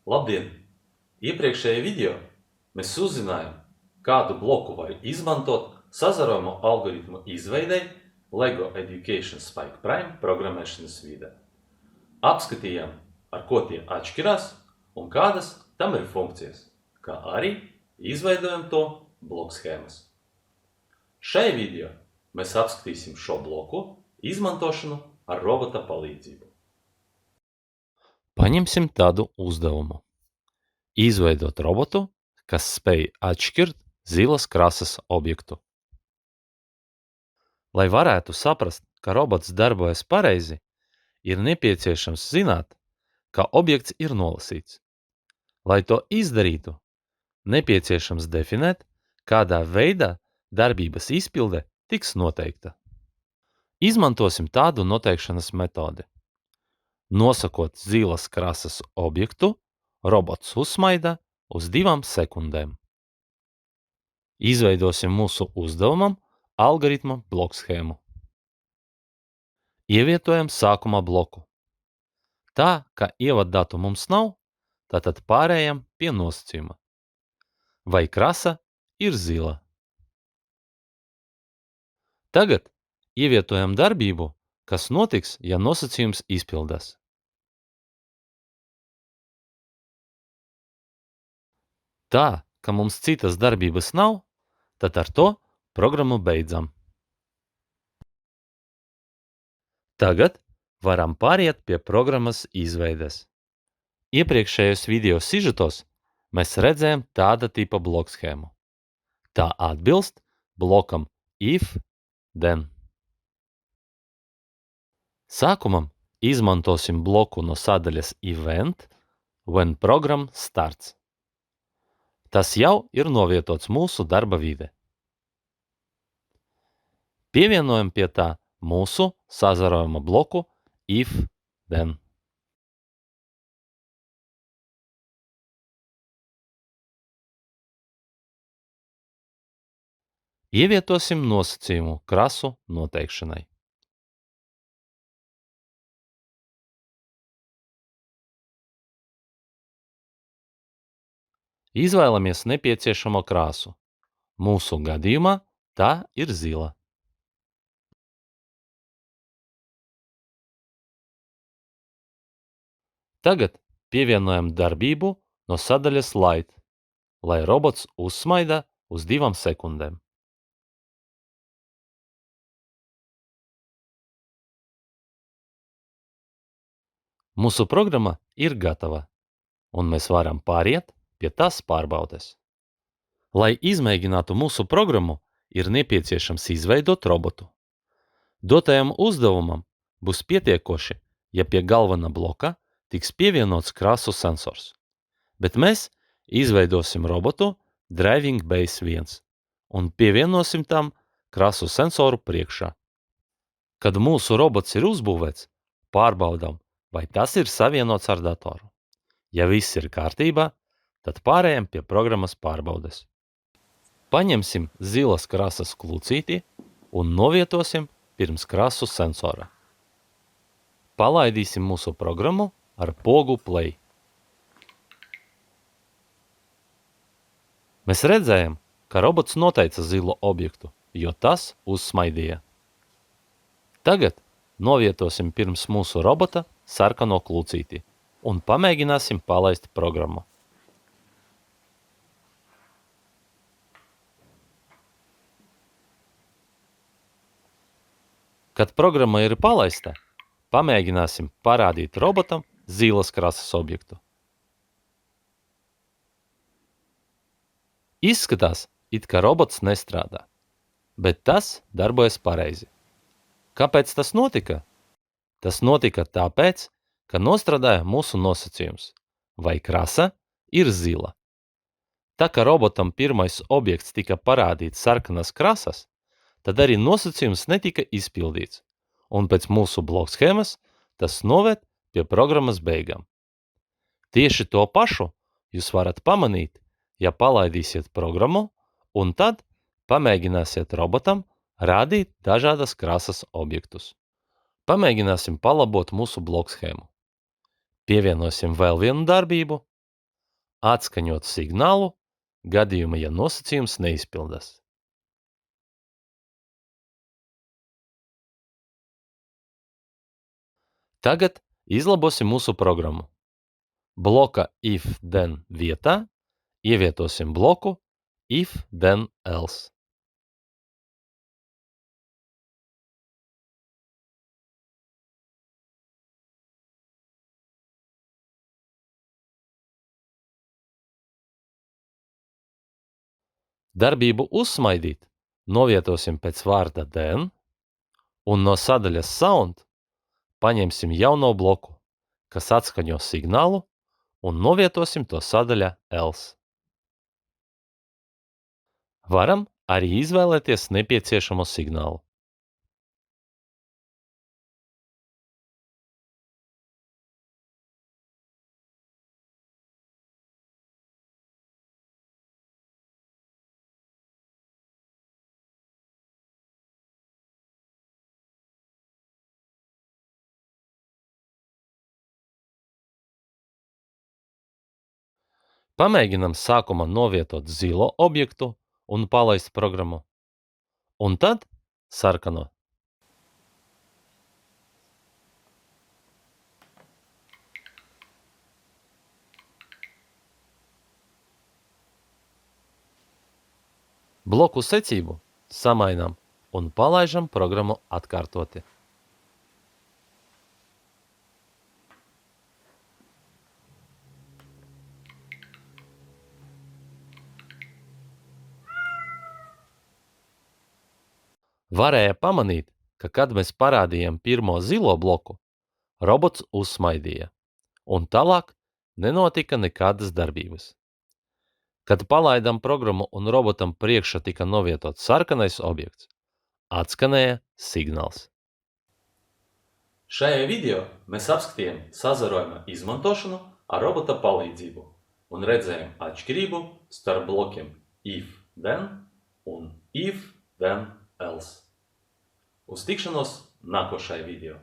Labdien! Iepriekšējā video mēs uzzinājām, kādu bloku var izmantot sazarojumu algoritmu izveidei LEGO Education Spike Prime programmēšanas vidē. Apskatījām, ar ko tie atšķirās un kādas tam ir funkcijas, kā arī izveidojam to bloku schēmas. Šajā video mēs apskatīsim šo bloku izmantošanu ar robota palīdzību. Paņemsim tādu uzdevumu. Izveidot robotu, kas spēj atšķirt zilas krāsas objektu. Lai varētu saprast, ka robots darbojas pareizi, ir nepieciešams zināt, ka objekts ir nolasīts. Lai to izdarītu, nepieciešams definēt, kādā veidā darbības izpilde tiks noteikta. Izmantosim tādu noteikšanas metodi. Nosakot zilas krāsas objektu, robots uzsmaida uz 2 sekundēm. Izveidosim mūsu uzdevumam algoritma bloku schēmu. Ievietojam sākuma bloku. Tā, ka ievadātu mums nav, tātad pārējām pie nosacījuma. Vai krasa ir zila? Tagad ievietojam darbību, kas notiks, ja nosacījums izpildās. Tā, ka mums citas darbības nav, tad ar to programmu beidzam. Tagad varam pāriet pie programmas izveides. Iepriekšējos video sižetos mēs redzējām tāda tipa bloku schēmu. Tā atbilst blokam if, then. Sākumam izmantosim bloku no sadaļas event, when program starts. Tas jau ir novietots mūsu darba vide. Pievienojam pie tā mūsu sazarojuma bloku if, then. Ievietosim nosacījumu krasu noteikšanai. Izvēlamies nepieciešamo krāsu. Mūsu gadījumā tā ir zila. Tagad pievienojam darbību no sadaļas light, lai robots uzsmaida uz 2 sekundēm. Mūsu programma ir gatava, un mēs varam pāriet pie tās pārbaudes. Lai izmēģinātu mūsu programmu, ir nepieciešams izveidot robotu. Dotajam uzdevumam būs pietiekoši, ja pie galvenā bloka tiks pievienots krāsu sensors. Bet mēs izveidosim robotu Driving Base 1 un pievienosim tam krāsu sensoru priekšā. Kad mūsu robots ir uzbūvēts, pārbaudām, vai tas ir savienots ar datoru. Ja viss ir kārtībā, tad pārējām pie programmas pārbaudes. Paņemsim zilas krāsas klucīti un novietosim pirms krāsu sensora. Palaidīsim mūsu programmu ar pogu play. Mēs redzējām, ka robots noteica zilu objektu, jo tas uzsmaidīja. Tagad novietosim pirms mūsu robota sarkano klucīti un pamēģināsim palaist programmu. Kad programma ir palaista, pamēģināsim parādīt robotam zilas krāsas objektu. Izskatās, it kā robots nestrādā, bet tas darbojas pareizi. Kāpēc tas notika? Tas notika tāpēc, ka nostrādāja mūsu nosacījums, vai krasa ir zila. Tā kā robotam pirmais objekts tika parādīts sarkanas krasas, tad arī nosacījums netika izpildīts, un pēc mūsu bloku schēmas tas noved pie programmas beigām. Tieši to pašu jūs varat pamanīt, ja palaidīsiet programmu, un tad pamēģināsiet robotam rādīt dažādas krāsas objektus. Pamēģināsim palabot mūsu bloku schēmu. Pievienosim vēl vienu darbību atskaņot signālu gadījumā, ja nosacījums neizpildas. Tagad izlabosim mūsu programmu. Bloka if-then vietā ievietosim bloku if-then-else. Darbību uzsmaidīt novietosim pēc vārda then un no sadaļas sound paņemsim jauno bloku, kas atskaņo signālu un novietosim to sadaļā else. Varam arī izvēlēties nepieciešamo signālu. Pamēģinam sākumā novietot zilo objektu un palaist programmu, un tad sarkano. Bloku secību samainām un palaižam programmu atkārtoti. Varēja pamanīt, ka kad mēs parādījām pirmo zilo bloku, robots uzsmaidīja, un tālāk nenotika nekādas darbības. Kad palaidām programmu un robotam priekšā tika novietots sarkanais objekts, atskanēja signāls. Šajā video mēs apskatījām sazarojuma izmantošanu ar robota palīdzību un redzējām atšķirību starp blokiem if-then un if-then-else. Uz tikšanos nākošajā video!